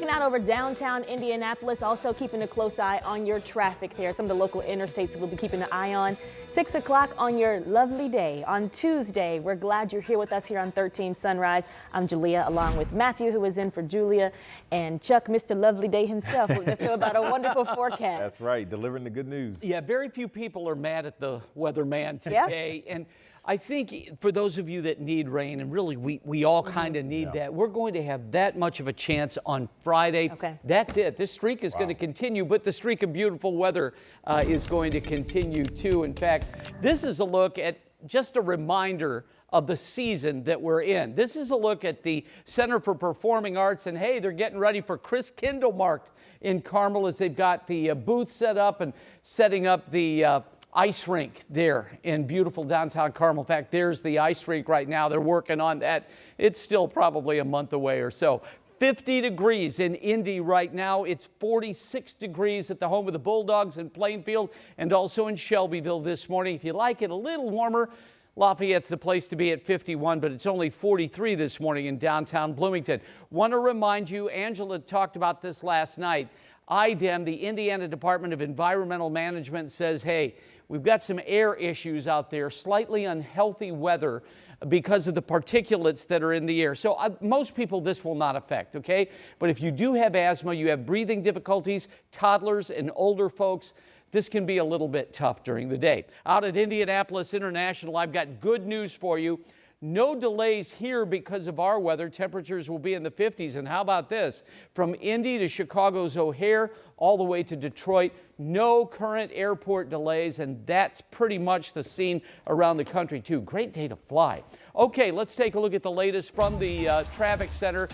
Looking out over downtown Indianapolis, also keeping a close eye on your traffic there. Some of the local interstates we'll be keeping an eye on. 6 o'clock on your lovely day on Tuesday. We're glad you're here with us here on 13 Sunrise. I'm Julia, along with Matthew, who is in for Julia, and Chuck, Mr. Lovely Day himself, letting us know about a wonderful forecast. That's right, delivering the good news. Yeah, very few people are mad at the weatherman today. Yeah. And I think for those of you that need rain, and really we all kind of need that, we're going to have that much of a chance on Friday. Okay. That's it. This streak is going to continue, but the streak of beautiful weather is going to continue too. In fact, this is a look at just a reminder of the season that we're in. This is a look at the Center for Performing Arts, and hey, they're getting ready for Chris Kindle Marked in Carmel as they've got the booth set up and setting up the ice rink there in beautiful downtown Carmel. In fact, there's the ice rink right now. They're working on that. It's still probably a month away or so. 50 degrees in Indy right now. It's 46 degrees at the home of the Bulldogs in Plainfield and also in Shelbyville this morning. If you like it a little warmer, Lafayette's the place to be at 51, but it's only 43 this morning in downtown Bloomington. Want to remind you, Angela talked about this last night. IDEM, the Indiana Department of Environmental Management, says, hey, we've got some air issues out there, slightly unhealthy weather because of the particulates that are in the air. So most people this will not affect, okay? But if you do have asthma, you have breathing difficulties, toddlers and older folks, this can be a little bit tough during the day. Out at Indianapolis International, I've got good news for you. No delays here because of our weather. Temperatures will be in the 50s. And how about this? From Indy to Chicago's O'Hare, all the way to Detroit, no current airport delays. And that's pretty much the scene around the country, too. Great day to fly. Okay, let's take a look at the latest from the traffic center.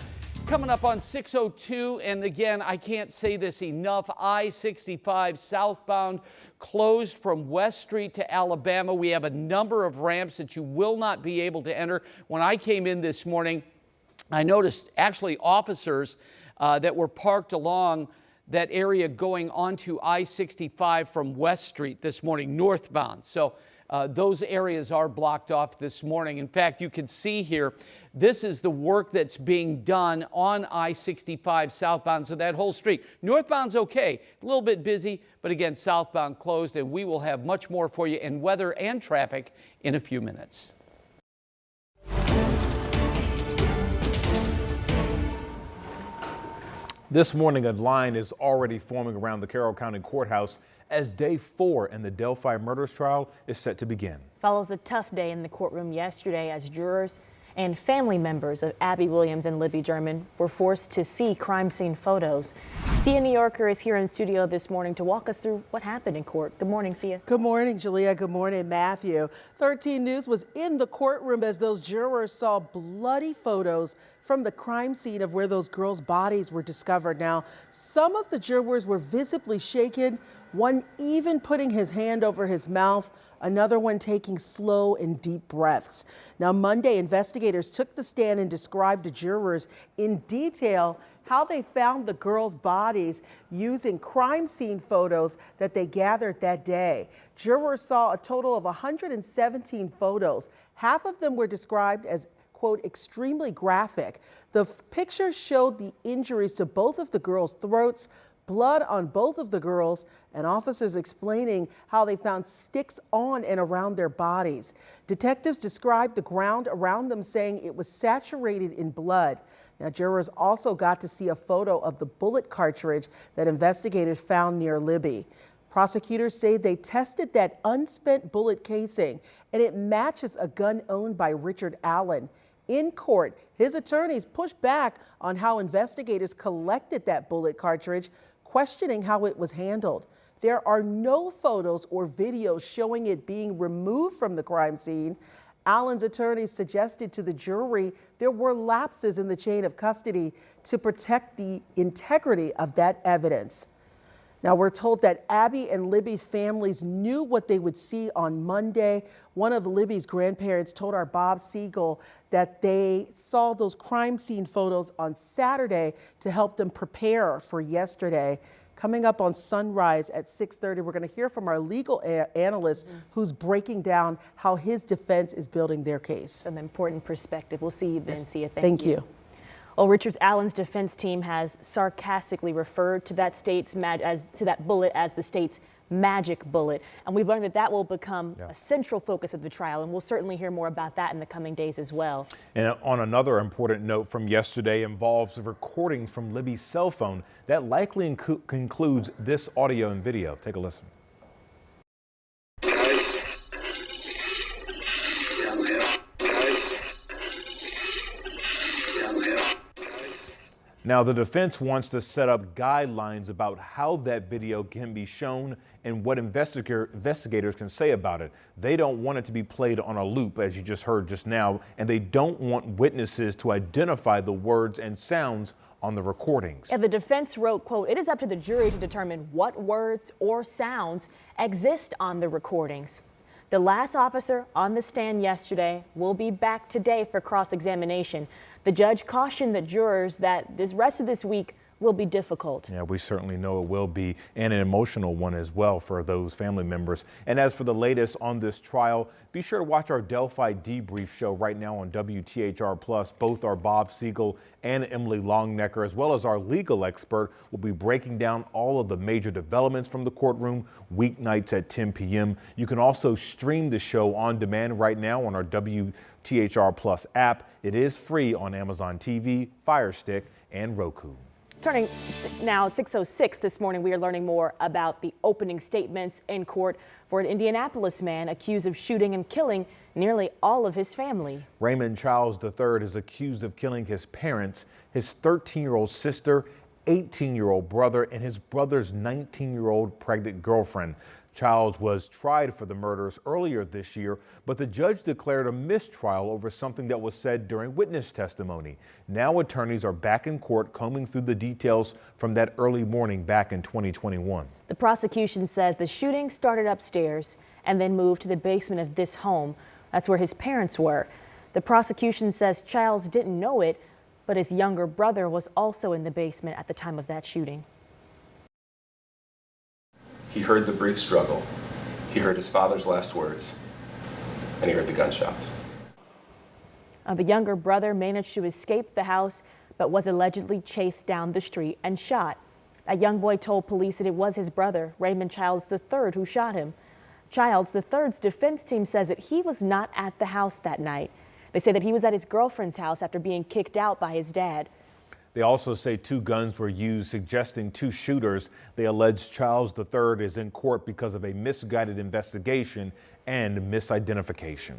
Coming up on 602, and again, I can't say this enough, I-65 southbound closed from West Street to Alabama. We have a number of ramps that you will not be able to enter. When I came in this morning, I noticed actually officers that were parked along that area going onto I-65 from West Street this morning, northbound. So those areas are blocked off this morning. In fact, you can see here, this is the work that's being done on I-65 southbound. So that whole street, northbound's okay, a little bit busy, but again, southbound closed, and we will have much more for you in weather and traffic in a few minutes. This morning, a line is already forming around the Carroll County Courthouse as day 4 in the Delphi murders trial is set to begin. Follows a tough day in the courtroom yesterday as jurors and family members of Abby Williams and Libby German were forced to see crime scene photos. Sia New Yorker is here in studio this morning to walk us through what happened in court. Good morning, Sia. Good morning, Julia. Good morning, Matthew. 13 News was in the courtroom as those jurors saw bloody photos from the crime scene of where those girls' bodies were discovered. Now, some of the jurors were visibly shaken, one even putting his hand over his mouth, another one taking slow and deep breaths. Now, Monday, investigators took the stand and described to jurors in detail how they found the girls' bodies using crime scene photos that they gathered that day. Jurors saw a total of 117 photos. Half of them were described as, quote, extremely graphic. The pictures showed the injuries to both of the girls' throats, blood on both of the girls, and officers explaining how they found sticks on and around their bodies. Detectives described the ground around them, saying it was saturated in blood. Now, jurors also got to see a photo of the bullet cartridge that investigators found near Libby. Prosecutors say they tested that unspent bullet casing, and it matches a gun owned by Richard Allen. In court, his attorneys pushed back on how investigators collected that bullet cartridge, questioning how it was handled. There are no photos or videos showing it being removed from the crime scene. Allen's attorneys suggested to the jury there were lapses in the chain of custody to protect the integrity of that evidence. Now, we're told that Abby and Libby's families knew what they would see on Monday. One of Libby's grandparents told our Bob Siegel that they saw those crime scene photos on Saturday to help them prepare for yesterday. Coming up on Sunrise at 6:30, we're going to hear from our legal analyst who's breaking down how his defense is building their case. Some important perspective. We'll see you then, Yes. Sia. Thank you. Well, Richard Allen's defense team has sarcastically referred to that bullet as the state's magic bullet. And we've learned that that will become a central focus of the trial. And we'll certainly hear more about that in the coming days as well. And on another important note from yesterday involves recordings from Libby's cell phone that likely includes this audio and video. Take a listen. Now, the defense wants to set up guidelines about how that video can be shown and what investigators can say about it. They don't want it to be played on a loop, as you just heard just now, and they don't want witnesses to identify the words and sounds on the recordings. Yeah, the defense wrote, quote, "It is up to the jury to determine what words or sounds exist on the recordings." The last officer on the stand yesterday will be back today for cross-examination. The judge cautioned the jurors that this rest of this week will be difficult. Yeah, we certainly know it will be, and an emotional one as well for those family members. And as for the latest on this trial, be sure to watch our Delphi debrief show right now on WTHR Plus. Both our Bob Siegel and Emily Longnecker, as well as our legal expert, will be breaking down all of the major developments from the courtroom weeknights at 10 p.m. You can also stream the show on demand right now on our WTHR Plus app. It is free on Amazon TV, Fire Stick, and Roku. Turning now at 6:06 this morning, we are learning more about the opening statements in court for an Indianapolis man accused of shooting and killing nearly all of his family. Raymond Childs III is accused of killing his parents, his 13-year-old sister, 18-year-old brother, and his brother's 19-year-old pregnant girlfriend. Childs was tried for the murders earlier this year, but the judge declared a mistrial over something that was said during witness testimony. Now attorneys are back in court combing through the details from that early morning back in 2021. The prosecution says the shooting started upstairs and then moved to the basement of this home. That's where his parents were. The prosecution says Childs didn't know it, but his younger brother was also in the basement at the time of that shooting. He heard the brief struggle, he heard his father's last words, and he heard the gunshots. The younger brother managed to escape the house, but was allegedly chased down the street and shot. A young boy told police that it was his brother, Raymond Childs III, who shot him. Childs III's defense team says that he was not at the house that night. They say that he was at his girlfriend's house after being kicked out by his dad. They also say 2 guns were used, suggesting 2 shooters. They allege Childs III is in court because of a misguided investigation and misidentification.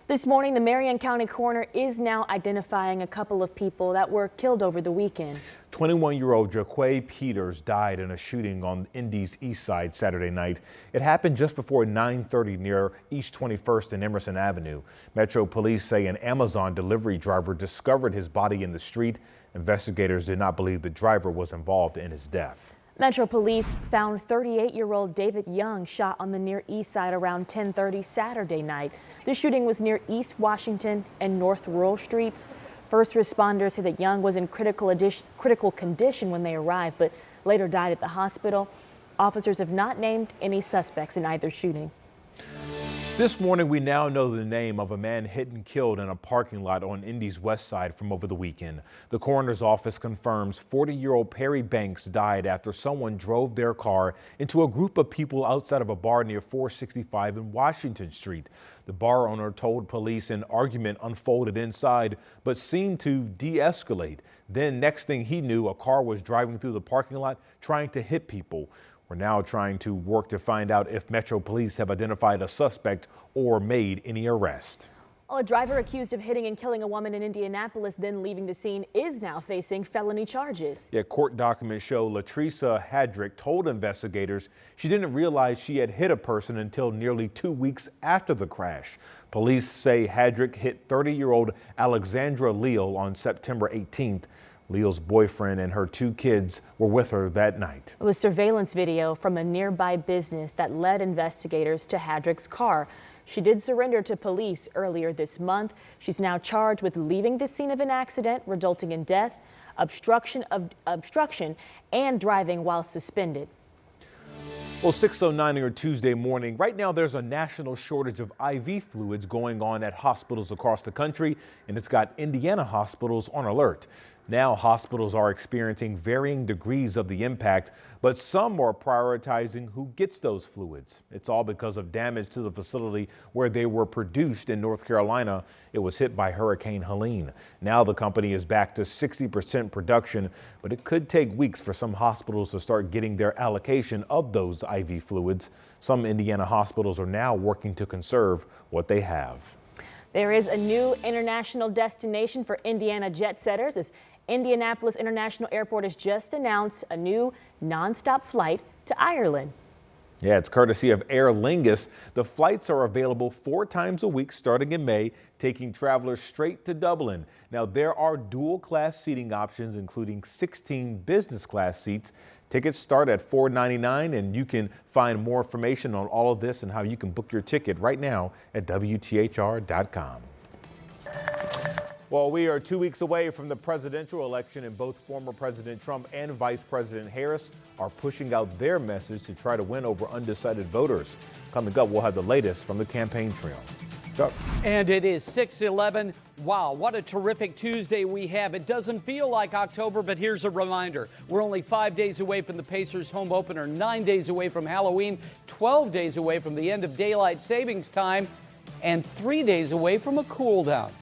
This morning, the Marion County coroner is now identifying a couple of people that were killed over the weekend. 21-year-old Jaquay Peters died in a shooting on Indy's east side Saturday night. It happened just before 9:30 near East 21st and Emerson Avenue. Metro police say an Amazon delivery driver discovered his body in the street. Investigators did not believe the driver was involved in his death. Metro police found 38-year-old David Young shot on the Near East Side around 10:30 Saturday night. The shooting was near East Washington and North Rural Streets. First responders said that Young was in critical condition when they arrived, but later died at the hospital. Officers have not named any suspects in either shooting. This morning, we now know the name of a man hit and killed in a parking lot on Indy's west side from over the weekend. The coroner's office confirms 40-year-old Perry Banks died after someone drove their car into a group of people outside of a bar near 465 and Washington Street. The bar owner told police an argument unfolded inside, but seemed to de-escalate. Then next thing he knew, a car was driving through the parking lot trying to hit people. We're now trying to work to find out if Metro police have identified a suspect or made any arrest. Well, a driver accused of hitting and killing a woman in Indianapolis, then leaving the scene, is now facing felony charges. Yeah, court documents show Latresa Hadrick told investigators she didn't realize she had hit a person until nearly 2 weeks after the crash. Police say Hadrick hit 30-year-old Alexandra Leal on September 18th. Leal's boyfriend and her 2 kids were with her that night. It was surveillance video from a nearby business that led investigators to Hadrick's car. She did surrender to police earlier this month. She's now charged with leaving the scene of an accident resulting in death, obstruction, and driving while suspended. Well, 6:09 on Tuesday morning. Right now, there's a national shortage of IV fluids going on at hospitals across the country, and it's got Indiana hospitals on alert. Now hospitals are experiencing varying degrees of the impact, but some are prioritizing who gets those fluids. It's all because of damage to the facility where they were produced in North Carolina. It was hit by Hurricane Helene. Now the company is back to 60% production, but it could take weeks for some hospitals to start getting their allocation of those IV fluids. Some Indiana hospitals are now working to conserve what they have. There is a new international destination for Indiana jet setters as Indianapolis International Airport has just announced a new nonstop flight to Ireland. Yeah, it's courtesy of Aer Lingus. The flights are available 4 times a week starting in May, taking travelers straight to Dublin. Now, there are dual class seating options, including 16 business class seats. Tickets start at $4.99, and you can find more information on all of this and how you can book your ticket right now at WTHR.com. Well, we are 2 weeks away from the presidential election, and both former President Trump and Vice President Harris are pushing out their message to try to win over undecided voters. Coming up, we'll have the latest from the campaign trail. Chuck. And it is 6/11. Wow, what a terrific Tuesday we have. It doesn't feel like October, but here's a reminder. We're only 5 days away from the Pacers home opener, 9 days away from Halloween, 12 days away from the end of daylight savings time, and 3 days away from a cool down.